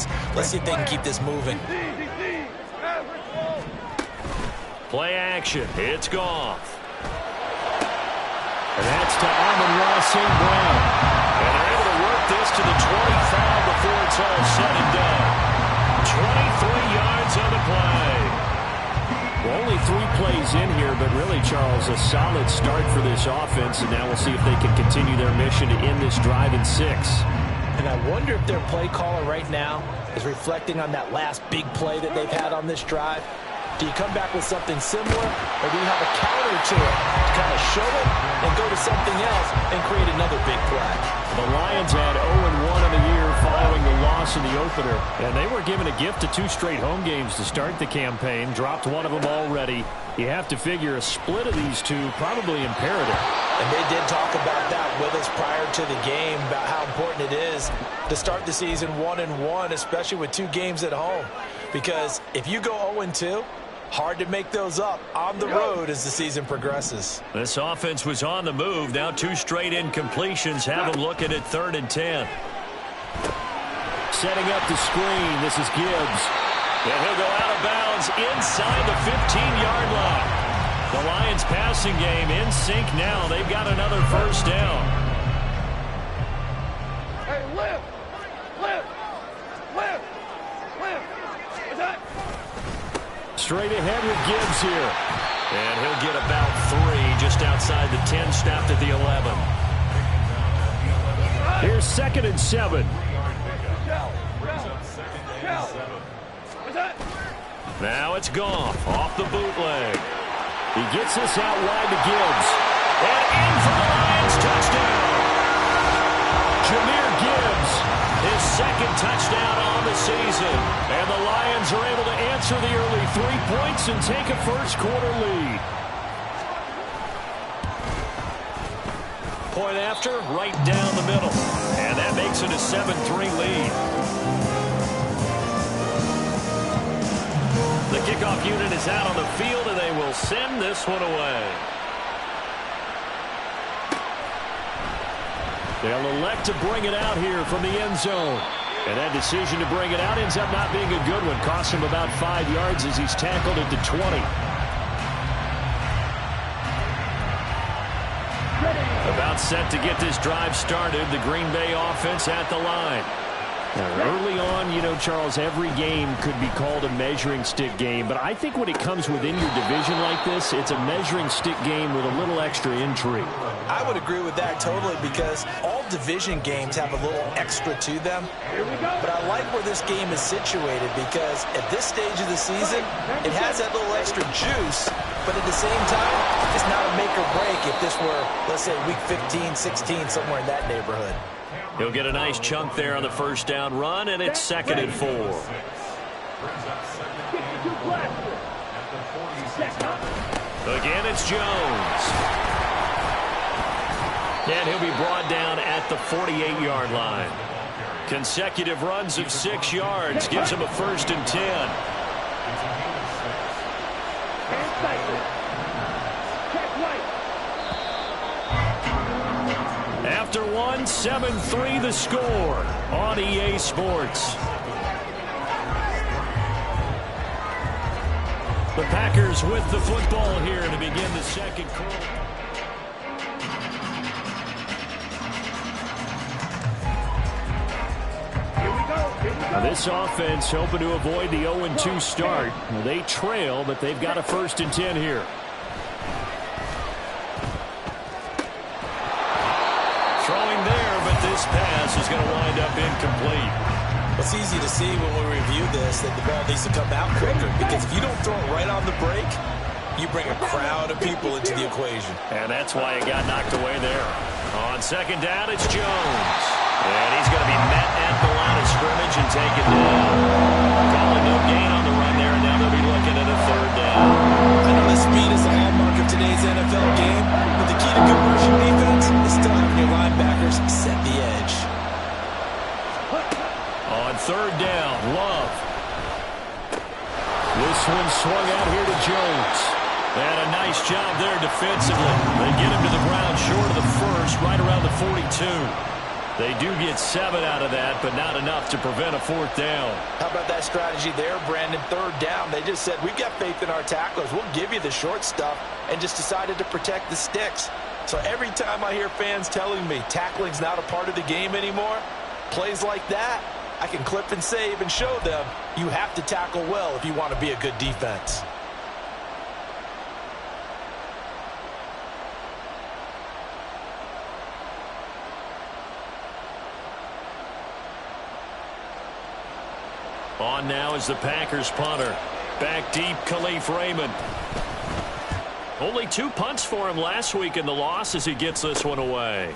Dallas. Let's see if they can keep this moving. Play action. It's Goff. And that's to Amon-Ra St. Brown. And they're able to work this to the 25 before it's all said and done. 23 yards on the play. Well, only 3 plays in here, but really, Charles, a solid start for this offense. And now we'll see if they can continue their mission to end this drive in 6. And I wonder if their play caller right now is reflecting on that last big play that they've had on this drive. Do you come back with something similar, or do you have a counter to it to kind of show it and go to something else and create another big play? The Lions had 0-1 in the year following the loss in the opener, and they were given a gift of 2 straight home games to start the campaign. Dropped one of them already. You have to figure a split of these 2 probably imperative. And they did talk about that with us prior to the game, about how important it is to start the season 1-1, especially with 2 games at home. Because if you go 0-2, hard to make those up on the road as the season progresses. This offense was on the move. Now 2 straight incompletions have them looking at 3rd and 10. Setting up the screen. This is Gibbs. And he'll go out of bounds inside the 15-yard line. The Lions passing game in sync now. They've got another first down. Hey, lift! What's that? Straight ahead with Gibbs here. And he'll get about 3 just outside the 10, stopped at the 11. Here's 2nd and 7. Now it's Goff off the bootleg. He gets this out wide to Gibbs. And in for the Lions touchdown. Jahmyr Gibbs, his 2nd touchdown on the season. And the Lions are able to answer the early 3 points and take a first-quarter lead. Point after, right down the middle. And that makes it a 7-3 lead. The kickoff unit is out on the field, and they will send this one away. They'll elect to bring it out here from the end zone. And that decision to bring it out ends up not being a good one. Costs him about 5 yards as he's tackled at the 20. About set to get this drive started. The Green Bay offense at the line. Now, early on, you know, Charles, every game could be called a measuring stick game. But I think when it comes within your division like this, it's a measuring stick game with a little extra intrigue. I would agree with that totally, because all division games have a little extra to them. But I like where this game is situated, because at this stage of the season, it has that little extra juice. But at the same time, it's not a make or break if this were, let's say, week 15, 16, somewhere in that neighborhood. He'll get a nice chunk there on the first down run, and it's 2nd and 4. Again, it's Jones. And he'll be brought down at the 48-yard line. Consecutive runs of 6 yards gives him a 1st and 10. After one, 7-3 the score on EA Sports. The Packers with the football here to begin the second quarter. Now this offense hoping to avoid the 0-2 start. They trail, but they've got a 1st and 10 here. Throwing there, but this pass is going to wind up incomplete. It's easy to see when we review this that the ball needs to come out quicker, because if you don't throw it right on the break, you bring a crowd of people into the equation. And that's why it got knocked away there. On 2nd down, it's Jones. And he's going to be met at the line of scrimmage and taken down. Calling no gain on the run there, and now they'll be looking at a 3rd down. I know the speed is the hallmark of today's NFL game, but the key to good rushing defense is still having your linebackers set the edge. On 3rd down, Love. This one swung out here to Jones. And a nice job there defensively. They get him to the ground short of the 1st, right around the 42. They do get 7 out of that, but not enough to prevent a 4th down. How about that strategy there, Brandon? 3rd down. They just said, we've got faith in our tacklers. We'll give you the short stuff, and just decided to protect the sticks. So every time I hear fans telling me tackling's not a part of the game anymore, plays like that, I can clip and save and show them you have to tackle well if you want to be a good defense. On now is the Packers punter. Back deep, Khalif Raymond. Only 2 punts for him last week in the loss as he gets this one away.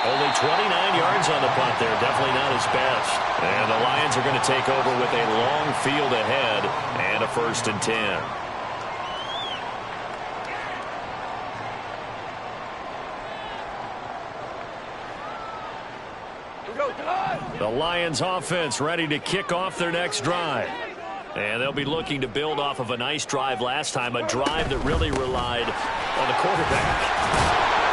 Only 29 yards on the punt there. Definitely not his best. And the Lions are going to take over with a long field ahead and a 1st and 10. The Lions offense ready to kick off their next drive. And they'll be looking to build off of a nice drive last time, a drive that really relied on the quarterback.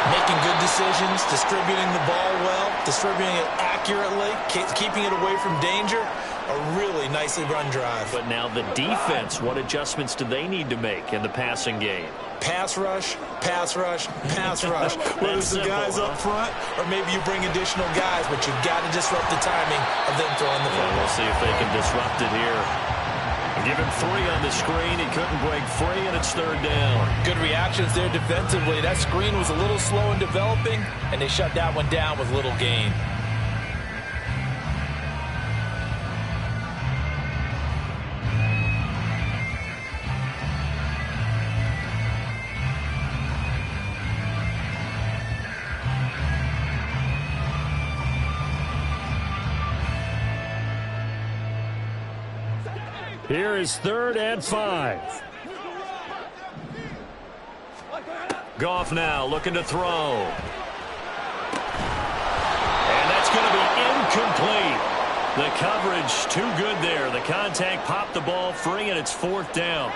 Making good decisions, distributing the ball well, distributing it accurately, keeping it away from danger. A really nicely run drive. But now the defense, what adjustments do they need to make in the passing game? Pass rush, pass rush, pass rush. Whether it's the guys up front or maybe you bring additional guys, but you've got to disrupt the timing of them throwing the football. We'll see if they can disrupt it here. Give him 3 on the screen. He couldn't break free, and it's 3rd down. Good reactions there defensively. That screen was a little slow in developing, and they shut that one down with little gain. Here is 3rd and 5. Goff now looking to throw. And that's going to be incomplete. The coverage too good there. The contact popped the ball free, and it's 4th down.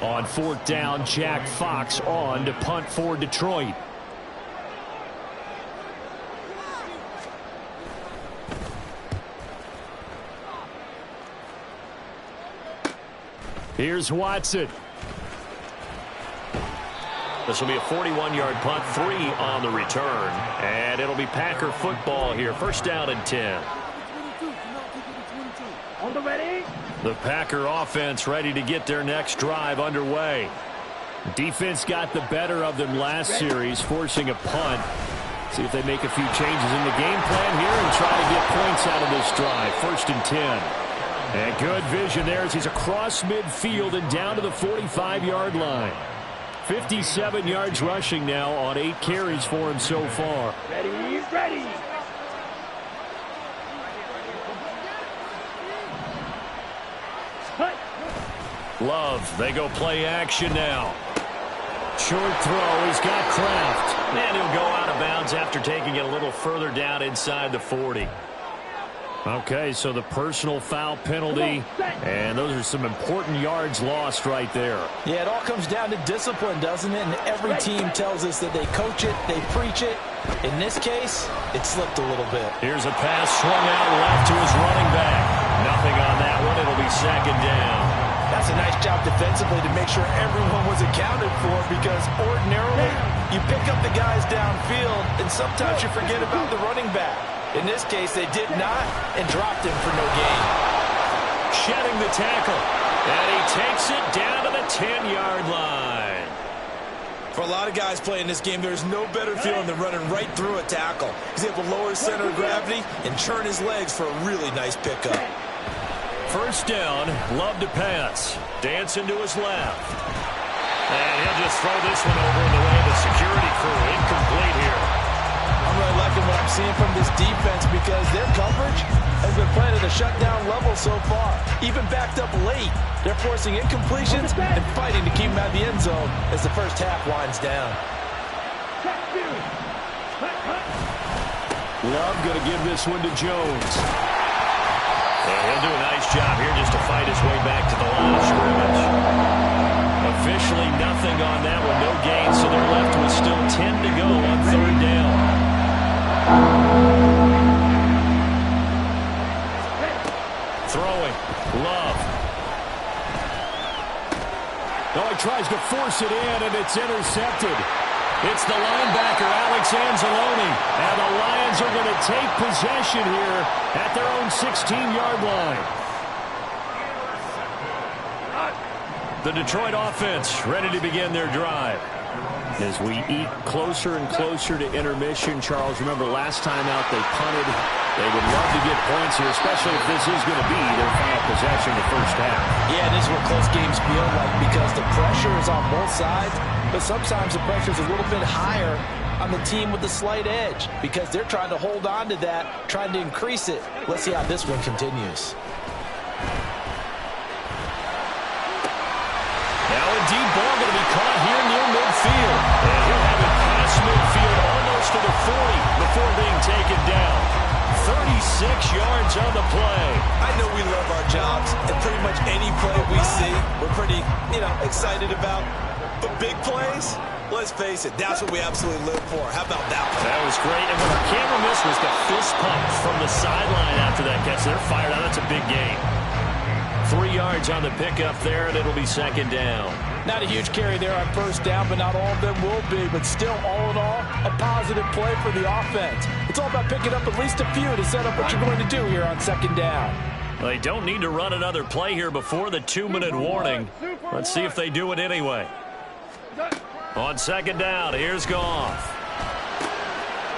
On 4th down, Jack Fox on to punt for Detroit. Here's Watson. This will be a 41-yard punt, 3 on the return. And it'll be Packer football here. 1st down and 10. On the ready. The Packer offense ready to get their next drive underway. Defense got the better of them last series, forcing a punt. See if they make a few changes in the game plan here and try to get points out of this drive. 1st and 10. And good vision there as he's across midfield and down to the 45-yard line. 57 yards rushing now on 8 carries for him so far. Ready, ready. Love, they go play action now. Short throw, he's got Kraft. And he'll go out of bounds after taking it a little further down inside the 40. Okay, so the personal foul penalty, and those are some important yards lost right there. Yeah, it all comes down to discipline, doesn't it? And every team tells us that they coach it, they preach it. In this case, it slipped a little bit. Here's a pass swung out left to his running back. Nothing on that one. It'll be 2nd down. That's a nice job defensively to make sure everyone was accounted for, because ordinarily you pick up the guys downfield, and sometimes you forget about the running back. In this case, they did not and dropped him for no gain. Shedding the tackle. And he takes it down to the 10-yard line. For a lot of guys playing this game, there's no better feeling than running right through a tackle. He's able to lower his center of gravity and churn his legs for a really nice pickup. 1st down, Love to pass. Dancing to his left. And he'll just throw this one over in the way of the security crew. Incomplete here. I'm really liking what I'm seeing from this defense, because their coverage has been playing at a shutdown level so far. Even backed up late, they're forcing incompletions and fighting to keep them out of the end zone as the first half winds down. Love going to give this one to Jones. And he'll do a nice job here just to fight his way back to the line of scrimmage. A Officially nothing on that one, no gain, so they're left with still 10 to go on third down. Throwing, Love. Oh, he tries to force it in, and it's intercepted. It's the linebacker, Alex Anzalone, and the Lions are going to take possession here at their own 16-yard line. The Detroit offense ready to begin their drive. As we eke closer and closer to intermission, Charles, remember last time out they punted. They would love to get points here, especially if this is going to be their final possession the first half. Yeah, this is what close games feel like because the pressure is on both sides, but sometimes the pressure is a little bit higher on the team with the slight edge because they're trying to hold on to that, trying to increase it. Let's see how this one continues. Now a deep ball going to be caught here near midfield. And he'll have it past midfield almost to the 40 before being taken down. 36 yards on the play. I know we love our jobs, and pretty much any play we see, we're pretty, excited about. But big plays, let's face it, that's what we absolutely live for. How about that one? That was great. And what our camera missed was the fist pump from the sideline after that catch. They're fired out. That's a big gain. 3 yards on the pickup there, and it'll be second down. Not a huge carry there on first down, but not all of them will be. But still, all in all, a positive play for the offense. It's all about picking up at least a few to set up what you're going to do here on second down. They don't need to run another play here before the 2-minute warning. Let's see if they do it anyway. On second down, here's Goff.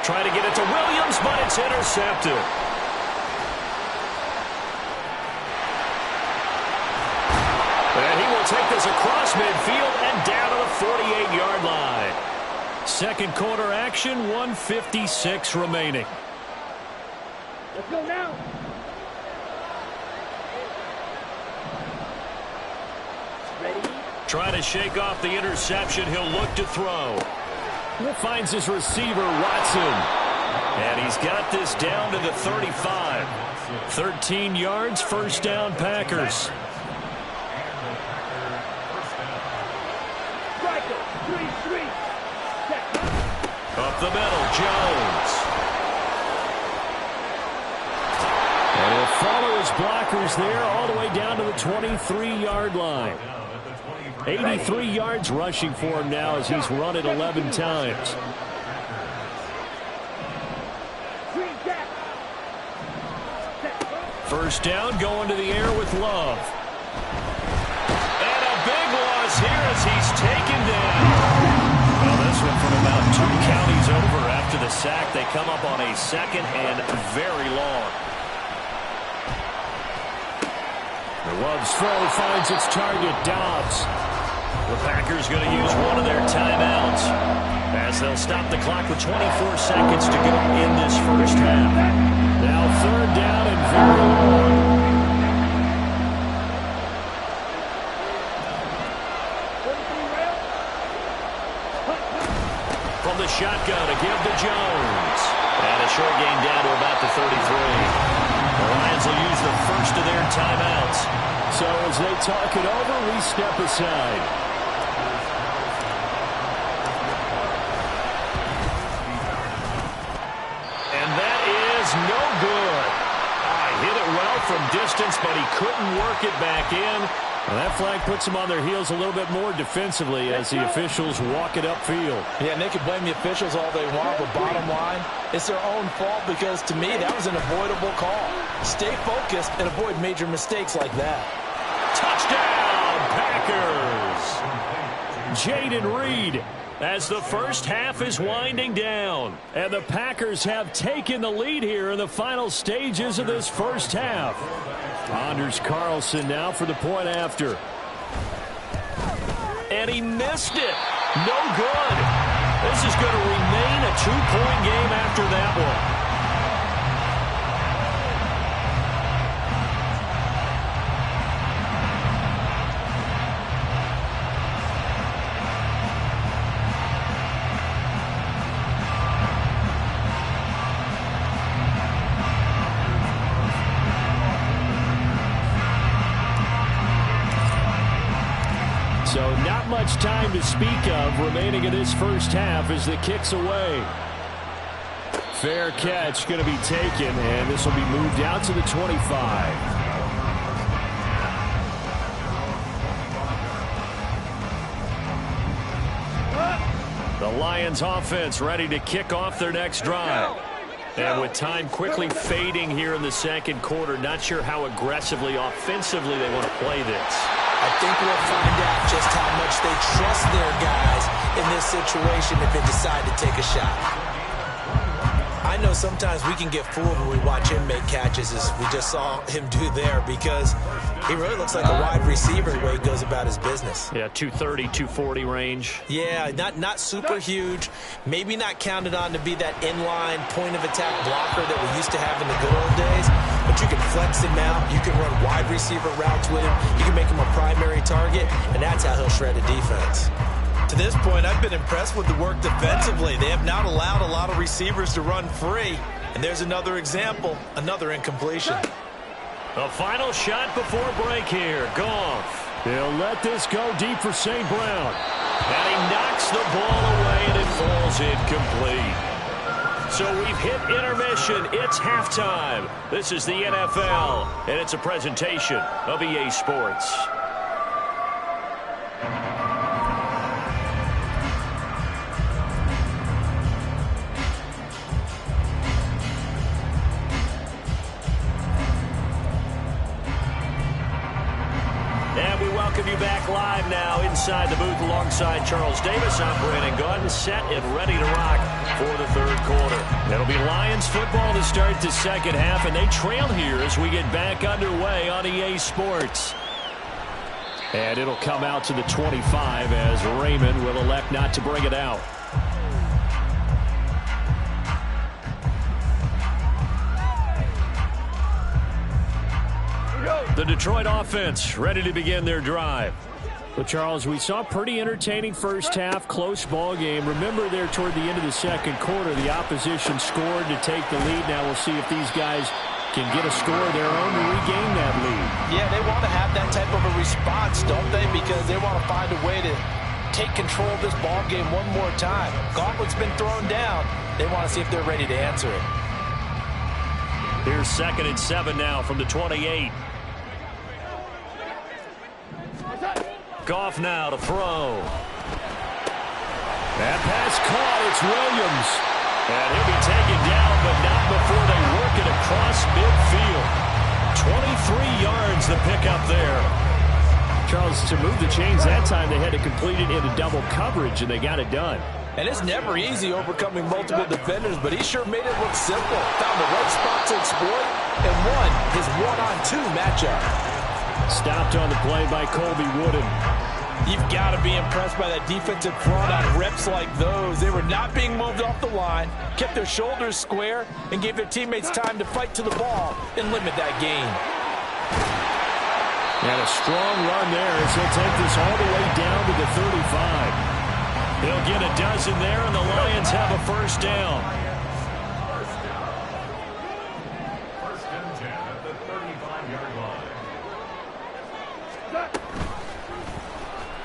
Trying to get it to Williams, but it's intercepted. And he will take this across midfield and down to the 48-yard line. Second quarter action, 1:56 remaining. Let's go now. Ready? Trying to shake off the interception. He'll look to throw. Finds his receiver, Watson. And he's got this down to the 35. 13 yards, first down, Packers. Up the middle, Jones. And he'll follow his blockers there all the way down to the 23-yard line. 83 yards rushing for him now as he's run it 11 times. First down, going to the air with Love. And a big loss here as he's taken down. Well, this one from about 2 counties over after the sack. They come up on a second and very long. The Love's throw finds its target, Dobbs. The Packers going to use one of their timeouts as they'll stop the clock with 24 seconds to go in this first half. Now third down and very long. From the shotgun to give to Jones. And a short gain down to about the 33. The Lions will use the first of their timeouts. So as they talk it over, we step aside. And that is no good. Hit it well from distance, but he couldn't work it back in. And that flag puts them on their heels a little bit more defensively as the officials walk it upfield. Yeah, and they can blame the officials all they want, but bottom line, it's their own fault because, to me, that was an avoidable call. Stay focused and avoid major mistakes like that. Touchdown, Packers! Jayden Reed as the first half is winding down. And the Packers have taken the lead here in the final stages of this first half. Anders Carlson now for the point after. And he missed it. No good. This is going to remain a 2-point game after that one. So not much time to speak of remaining in this first half as the kick's away. Fair catch going to be taken, and this will be moved out to the 25. The Lions offense ready to kick off their next drive. And with time quickly fading here in the second quarter, not sure how aggressively, offensively they want to play this. I think we'll find out just how much they trust their guys in this situation if they decide to take a shot. I know sometimes we can get fooled when we watch him make catches, as we just saw him do there, because he really looks like a wide receiver the way he goes about his business. Yeah, 230, 240 range. Yeah, not super huge. Maybe not counted on to be that inline point-of-attack blocker that we used to have in the good old days. But you can flex him out. You can run wide receiver routes with him. You can make him a primary target, and that's how he'll shred a defense. To this point, I've been impressed with the work defensively. They have not allowed a lot of receivers to run free. And there's another example, another incompletion. The final shot before break here. Goff. He'll let this go deep for St. Brown. And he knocks the ball away, and it falls incomplete. So we've hit intermission. It's halftime. This is the NFL, and it's a presentation of EA Sports. Welcome you back live now inside the booth alongside Charles Davis. I'm Brandon Gaudin, set and ready to rock for the third quarter. It'll be Lions football to start the second half, and they trail here as we get back underway on EA Sports. And it'll come out to the 25 as Raymond will elect not to bring it out. The Detroit offense ready to begin their drive. Well, Charles, we saw a pretty entertaining first half, close ball game. Remember there toward the end of the second quarter, the opposition scored to take the lead. Now we'll see if these guys can get a score of their own to regain that lead. Yeah, they want to have that type of a response, don't they? Because they want to find a way to take control of this ball game one more time. Gauntlet's been thrown down. They want to see if they're ready to answer it. Here's 2nd and 7 now from the 28. Goff now to throw. That pass caught. It's Williams. And he'll be taken down, but not before they work it across midfield. 23 yards the pickup there. Charles, to move the chains that time, they had to complete it into double coverage, and they got it done. And it's never easy overcoming multiple defenders, but he sure made it look simple. Found the right spot to exploit and won his one-on-two matchup. Stopped on the play by Colby Wooden. You've got to be impressed by that defensive front on reps like those. They were not being moved off the line, kept their shoulders square, and gave their teammates time to fight to the ball and limit that gain. And a strong run there as he'll take this all the way down to the 35. They'll get a dozen there, and the Lions have a first down. First and 10 at the 35-yard line.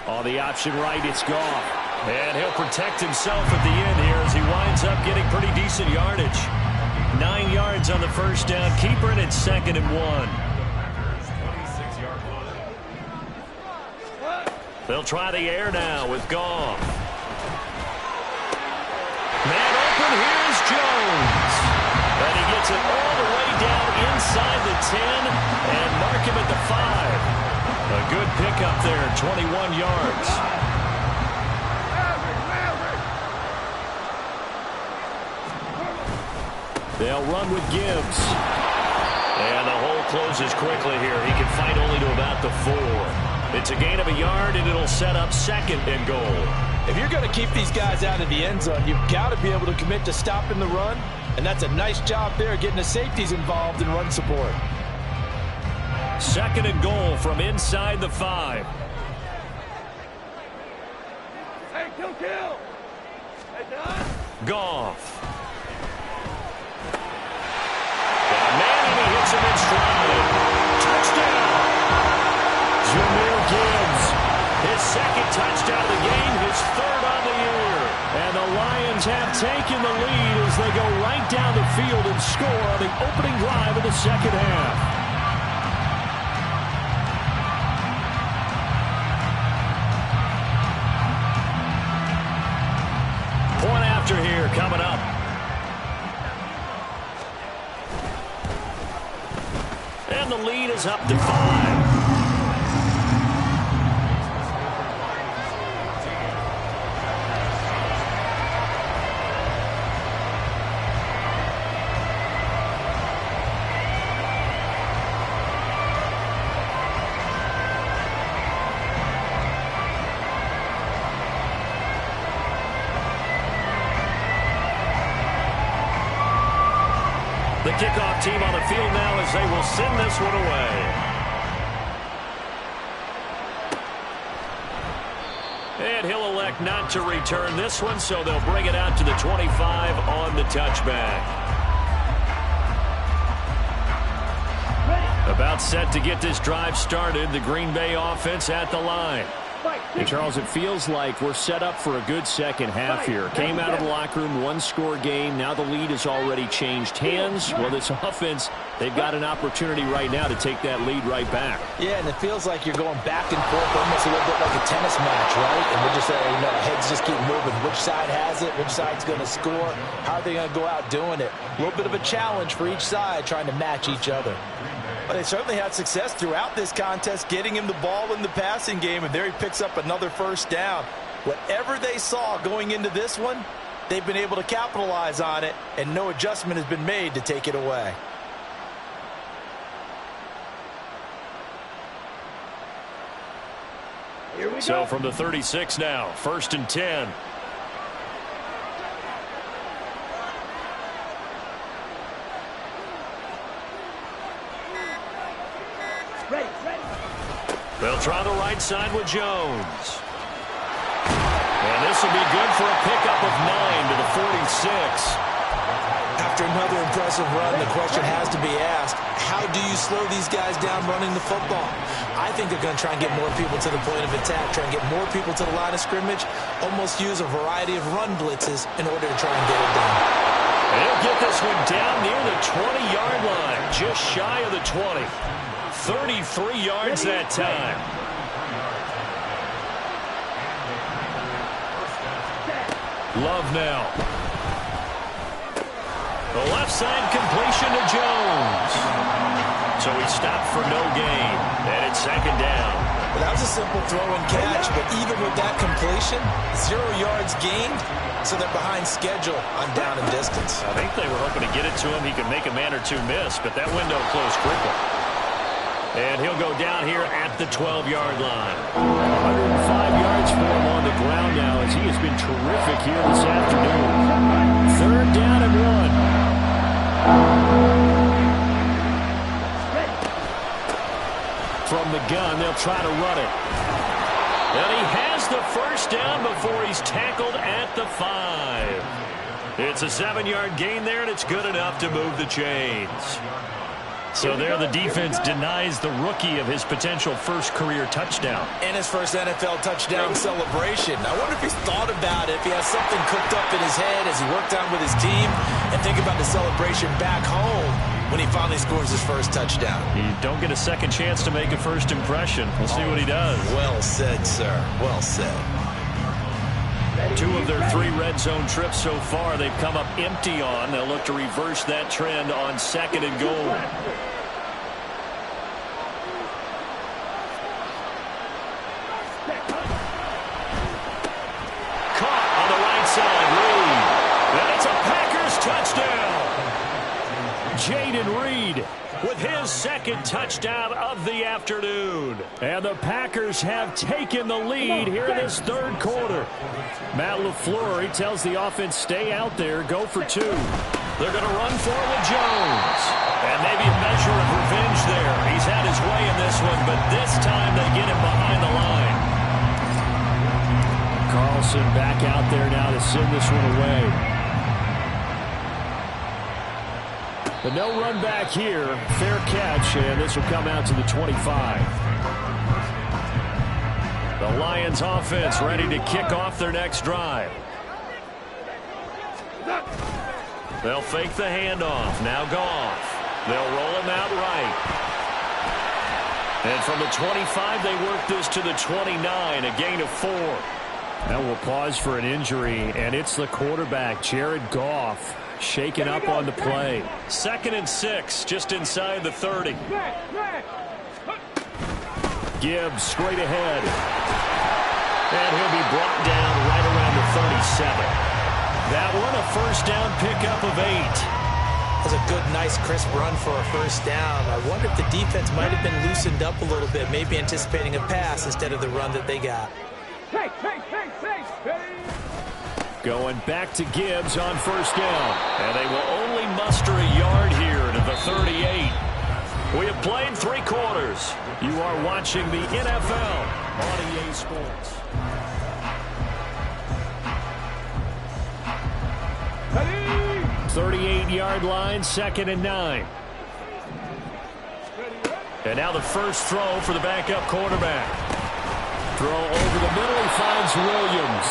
On the option right, it's Goff. And he'll protect himself at the end here as he winds up getting pretty decent yardage. 9 yards on the first down. Keeper, and it's 2nd and 1. They'll try the air now with Goff. Man open, here's Jones. And he gets it all the way down inside the 10 and mark him at the 5. A good pickup there, 21 yards. They'll run with Gibbs. And the hole closes quickly here. He can fight only to about the 4. It's a gain of a yard, and it'll set up 2nd and goal. If you're going to keep these guys out of the end zone, you've got to be able to commit to stopping the run, and that's a nice job there getting the safeties involved in run support. 2nd and goal from inside the 5. Hey, kill! Hey, Don! Goff. And he hits him in stride. Touchdown! Jameer Gibbs, his 2nd touchdown of the game, his third on the year. And the Lions have taken the lead as they go right down the field and score on the opening drive of the second half. Point after here coming up. And the lead is up to 5. The kickoff team on the field now as they will send this one away. And he'll elect not to return this one, so they'll bring it out to the 25 on the touchback. About set to get this drive started, the Green Bay offense at the line. And Charles, it feels like we're set up for a good second half here. Came out of the locker room, one-score game. Now the lead has already changed hands. Well, this offense, they've got an opportunity right now to take that lead right back. Yeah, and it feels like you're going back and forth almost a little bit like a tennis match, right? And we're just saying, heads just keep moving. Which side has it? Which side's going to score? How are they going to go out doing it? A little bit of a challenge for each side trying to match each other. But they certainly had success throughout this contest, getting him the ball in the passing game, and there he picks up another first down. Whatever they saw going into this one, they've been able to capitalize on it, and no adjustment has been made to take it away. So from the 36 now, 1st and 10. They'll try the right side with Jones. And this will be good for a pickup of 9 to the 46. After another impressive run, the question has to be asked, how do you slow these guys down running the football? I think they're going to try and get more people to the point of attack, try and get more people to the line of scrimmage, almost use a variety of run blitzes in order to try and get it done. And he'll get this one down near the 20-yard line, just shy of the 20. 33 yards that time. Love now. The left side completion to Jones. So he stopped for no gain. And it's 2nd down. Well, that was a simple throw and catch, but even with that completion, 0 yards gained, so they're behind schedule on down and distance. I think they were hoping to get it to him. He could make a man or two miss, but that window closed quickly. And he'll go down here at the 12-yard line. 105 yards for him on the ground now as he has been terrific here this afternoon. 3rd down and 1. From the gun, they'll try to run it. And he has the first down before he's tackled at the 5. It's a 7-yard gain there, and it's good enough to move the chains. So there the defense denies the rookie of his potential first career touchdown. And his first NFL touchdown celebration. I wonder if he's thought about it, if he has something cooked up in his head as he worked on with his team, and think about the celebration back home when he finally scores his first touchdown. You don't get a second chance to make a first impression. We'll see what he does. Well said, sir. Well said. 2 of their 3 red zone trips so far they've come up empty on. They'll look to reverse that trend on 2nd and goal. Caught on the right side, Reed. And it's a Packers touchdown. Jaden Reed with his 2nd touchdown of the afternoon. And the Packers have taken the lead here in this 3rd quarter. Matt LaFleur, he tells the offense, stay out there, go for 2. They're going to run for it with Jones. And maybe a measure of revenge there. He's had his way in this one, but this time they get him behind the line. Carlson back out there now to send this one away. But no run back here. Fair catch, and this will come out to the 25. The Lions offense ready to kick off their next drive. They'll fake the handoff. Now Goff. They'll roll him out right. And from the 25, they work this to the 29, a gain of 4. Now we'll pause for an injury, and it's the quarterback, Jared Goff, shaken up on the play. 2nd and 6, just inside the 30. Gibbs straight ahead. And he'll be brought down right around the 37. That one a first down pickup of 8. That's a good, nice, crisp run for a first down. I wonder if the defense might have been loosened up a little bit, maybe anticipating a pass instead of the run that they got. Going back to Gibbs on first down. And they will only muster a yard here to the 38. We have played 3 quarters. You are watching the NFL on EA Sports. 38-yard line, 2nd and 9. And now the first throw for the backup quarterback. Throw over the middle, he finds Williams.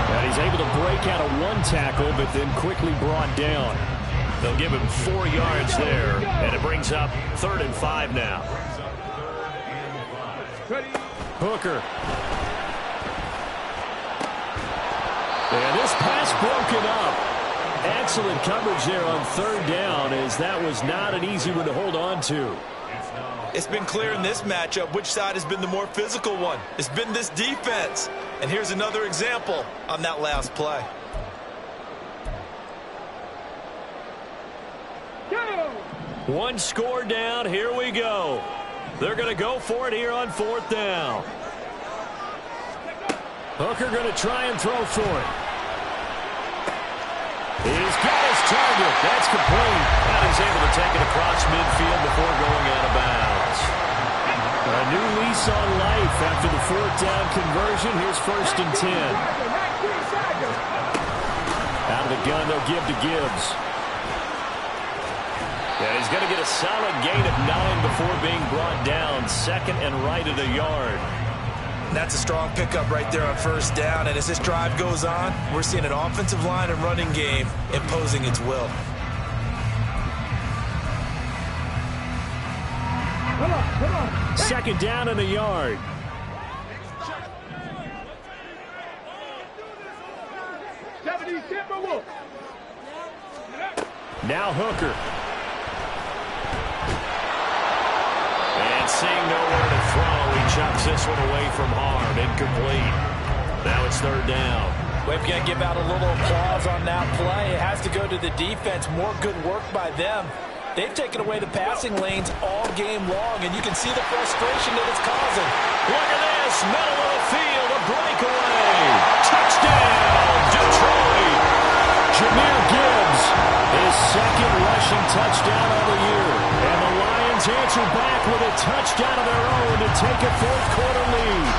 And he's able to break out of 1 tackle, but then quickly brought down. They'll give him 4 yards there, and it brings up 3rd and 5 now. Hooker. And this pass broken up. Excellent coverage there on 3rd down, as that was not an easy one to hold on to. It's been clear in this matchup which side has been the more physical one. It's been this defense. And here's another example on that last play. One score down. Here we go. They're going to go for it here on 4th down. Hooker going to try and throw for it. He's got his target. That's complete. And he's able to take it across midfield before going out of bounds. A new lease on life after the 4th down conversion. Here's 1st and 10. Out of the gun, they'll give to Gibbs. And he's going to get a solid gain of 9 before being brought down. 2nd and right at a yard. That's a strong pickup right there on 1st down. And as this drive goes on, we're seeing an offensive line and running game imposing its will. Come on. 2nd down and a yard. Now Hooker. And seeing nowhere to throw, he chucks this one away from harm. Incomplete. Now it's 3rd down. We've got to give out a little applause on that play. It has to go to the defense. More good work by them. They've taken away the passing lanes all game long, and you can see the frustration that it's causing. Look at this. Middle of the field, a breakaway. Touchdown, Detroit. Jahmyr Gibbs, his 2nd rushing touchdown of the year. And the Lions answer back with a touchdown of their own to take a 4th quarter lead.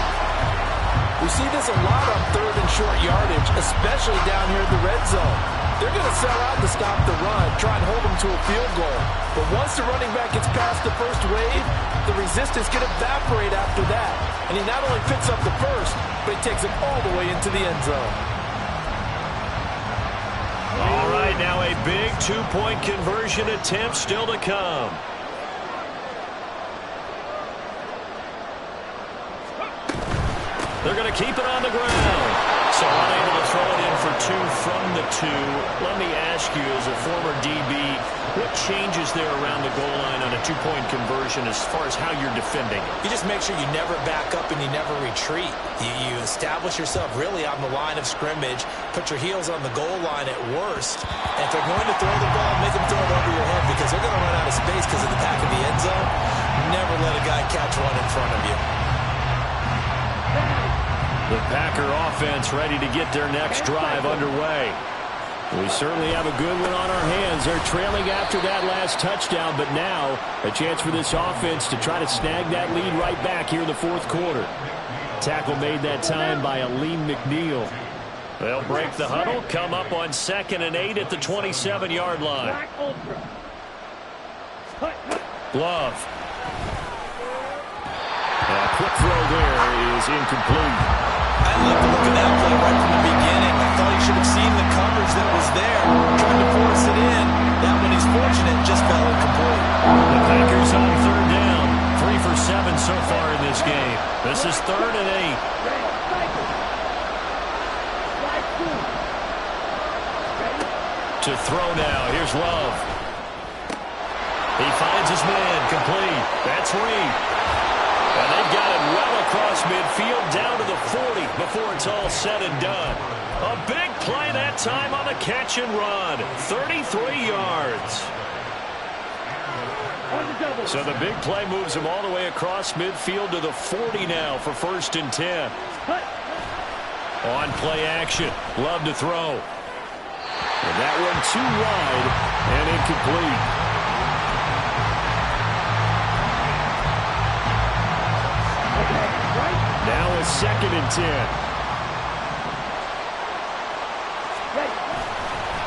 We see this a lot on 3rd and short yardage, especially down here in the red zone. They're going to sell out to stop the run, try and hold them to a field goal. But once the running back gets past the first wave, the resistance can evaporate after that. And he not only picks up the first, but he takes it all the way into the end zone. All right, now a big 2-point conversion attempt still to come. They're going to keep it on the ground. So unable to throw it in for 2 from the 2. Let me ask you, as a former DB, what changes there around the goal line on a 2-point conversion as far as how you're defending? You just make sure you never back up and you never retreat. You establish yourself really on the line of scrimmage, put your heels on the goal line at worst. And if they're going to throw the ball, make them throw it over your head because they're going to run out of space because of the back of the end zone. Never let a guy catch one in front of you. The Packer offense ready to get their next drive underway. We certainly have a good one on our hands. They're trailing after that last touchdown, but now a chance for this offense to try to snag that lead right back here in the 4th quarter. Tackle made that time by Aleem McNeil. They'll break the huddle, come up on 2nd and 8 at the 27-yard line. Glove. A quick throw there is is incomplete. I like the look of that play right from the beginning. I thought he should have seen the coverage that was there, trying to force it in. That one he's fortunate, just fell incomplete. The Packers on third down. 3 for 7 so far in this game. This is 3rd and 8. To throw now. Here's Love. He finds his man. Complete. That's Reed. And they've got it well across midfield down to the 40 before it's all said and done. A big play that time on the catch and run. 33 yards. So the big play moves him all the way across midfield to the 40 now for 1st and 10. On play action. Love to throw. And that one too wide and incomplete. Now a 2nd and 10.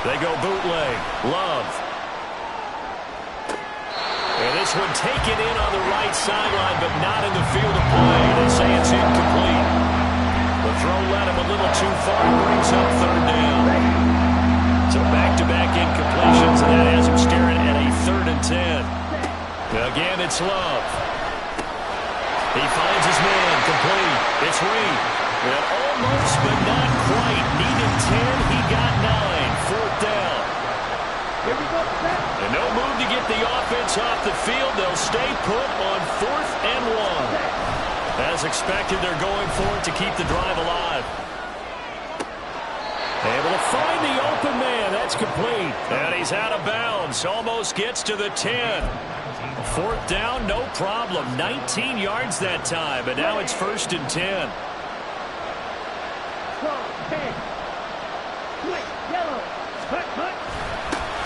They go bootleg. Love. And this one taken in on the right sideline, but not in the field of play. They say it's incomplete. The throw led him a little too far. Brings up 3rd down. So back-to-back incompletions, and that has him staring at a 3rd and 10. Again, it's Love. He finds his man. Complete. It's Reed. And almost, but not quite. Needed 10. He got 9. 4th down. And no move to get the offense off the field. They'll stay put on 4th and 1. As expected, they're going for it to keep the drive alive. Able to find the open man. That's complete. And he's out of bounds. Almost gets to the 10. 4th down, no problem. 19 yards that time. But now it's 1st and 10.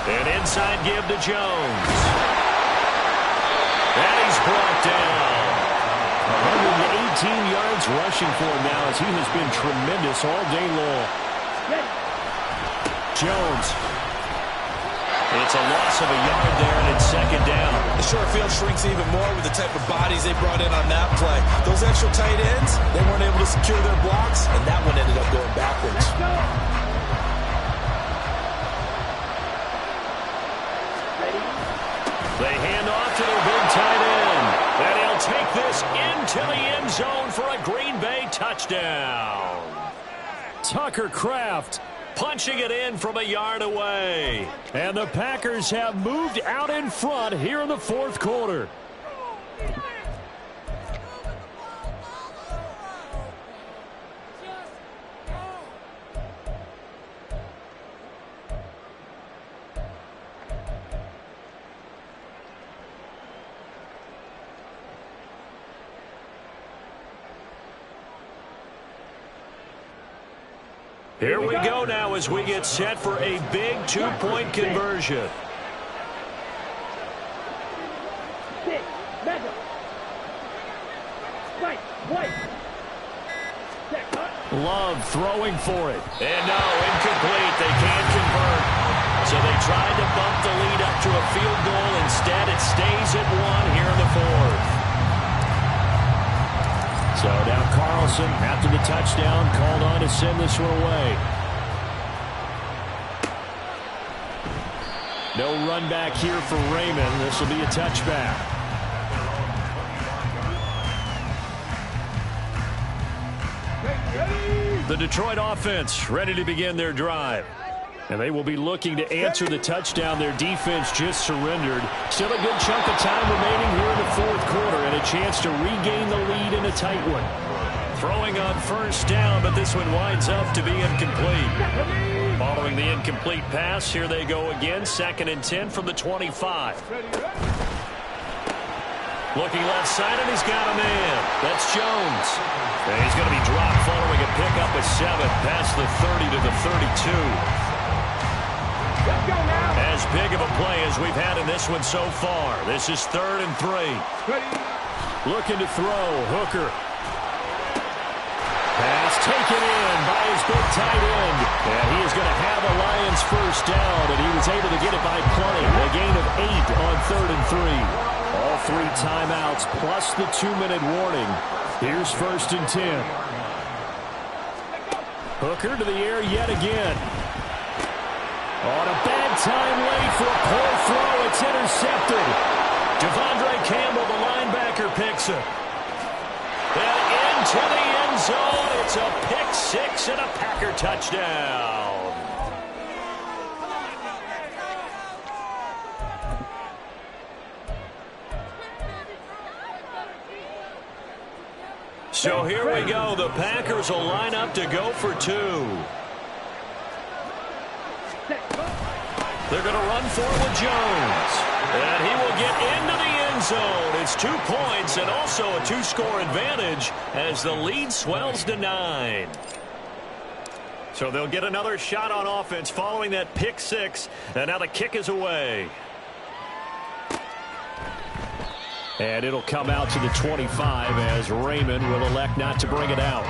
And inside give to Jones. And he's brought down. 118 yards rushing for him now as he has been tremendous all day long. Jones. It's a loss of a yard there, and it's 2nd down. The short field shrinks even more with the type of bodies they brought in on that play. Those extra tight ends, they weren't able to secure their blocks, and that one ended up going backwards. They hand off to their big tight end. And he'll take this into the end zone for a Green Bay touchdown. Tucker Kraft punching it in from a yard away. And the Packers have moved out in front here in the 4th quarter. Here we go now as we get set for a big 2-point conversion. Love throwing for it. And no, incomplete. They can't convert. So they tried to bump the lead up to a field goal. Instead, it stays at 1 here in the 4th. So now Carlson, after the touchdown, called on to send this one away. No run back here for Raymond. This will be a touchback. The Detroit offense ready to begin their drive. And they will be looking to answer the touchdown their defense just surrendered. Still a good chunk of time remaining here in the 4th quarter and a chance to regain the lead in a tight one. Throwing on 1st down, but this one winds up to be incomplete. Following the incomplete pass, here they go again. 2nd and 10 from the 25. Looking left side, and he's got a man. That's Jones. And he's going to be dropped following a pickup of 7 past the 30 to the 32. As big of a play as we've had in this one so far. This is 3rd and 3. Looking to throw. Hooker. Pass taken in by his big tight end. And he is going to have a Lions 1st down, and he was able to get it by plenty. A gain of 8 on 3rd and 3. All 3 timeouts plus the 2-minute warning. Here's 1st and 10. Hooker to the air yet again. On a bad time late for a poor throw. It's intercepted. Devondre Campbell, the linebacker, picks it. And into the end zone. It's a pick 6 and a Packer touchdown. So here we go. The Packers will line up to go for 2. They're going to run forward Jones. And he will get into the end zone. It's 2 points and also a 2-score advantage as the lead swells to 9. So they'll get another shot on offense following that pick 6. And now the kick is away. And it'll come out to the 25 as Raymond will elect not to bring it out.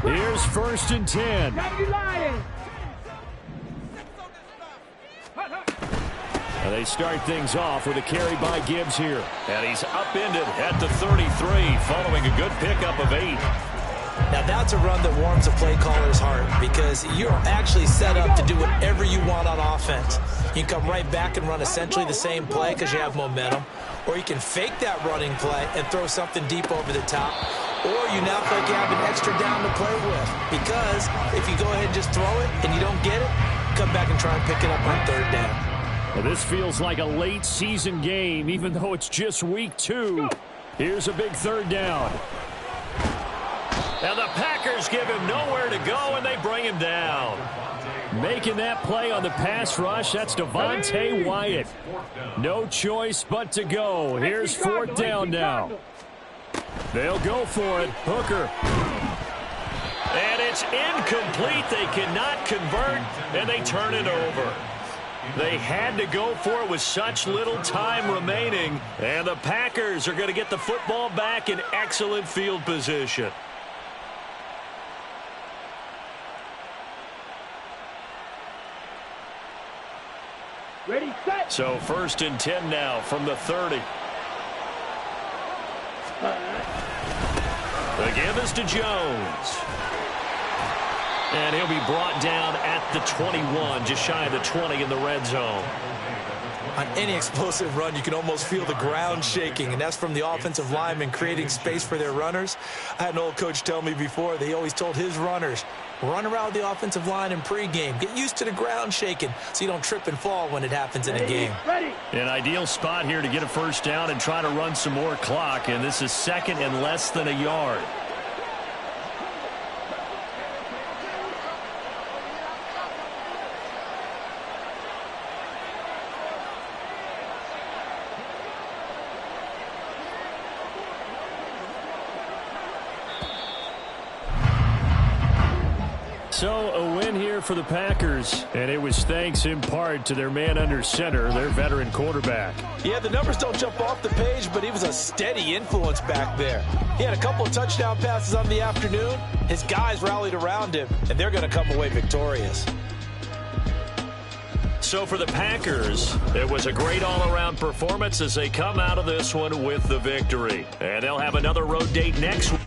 Here's 1st and 10. And they start things off with a carry by Gibbs here. And he's upended at the 33 following a good pickup of 8. Now that's a run that warms a play caller's heart because you're actually set up to do whatever you want on offense. You can come right back and run essentially the same play because you have momentum. Or you can fake that running play and throw something deep over the top. Or you now feel like you have an extra down to play with. Because if you go ahead and just throw it and you don't get it, come back and try and pick it up on 3rd down. Well, this feels like a late season game, even though it's just week 2. Here's a big 3rd down. And the Packers give him nowhere to go, and they bring him down. Making that play on the pass rush, that's Devontae Wyatt. No choice but to go. Here's 4th down now. They'll go for it. Hooker. And it's incomplete. They cannot convert, and they turn it over. They had to go for it with such little time remaining, and the Packers are going to get the football back in excellent field position. Ready, set. So 1st and 10 now from the 30. The give is to Jones. And he'll be brought down at the 21, just shy of the 20 in the red zone. On any explosive run, you can almost feel the ground shaking, and that's from the offensive linemen creating space for their runners. I had an old coach tell me before, they always told his runners, run around the offensive line in pregame. Get used to the ground shaking so you don't trip and fall when it happens in a game. An ideal spot here to get a 1st down and try to run some more clock, and this is 2nd and less than a yard. So a win here for the Packers, and it was thanks in part to their man under center, their veteran quarterback. Yeah, the numbers don't jump off the page, but he was a steady influence back there. He had a couple of touchdown passes on the afternoon. His guys rallied around him, and they're going to come away victorious. So for the Packers, it was a great all-around performance as they come out of this one with the victory. And they'll have another road date next week.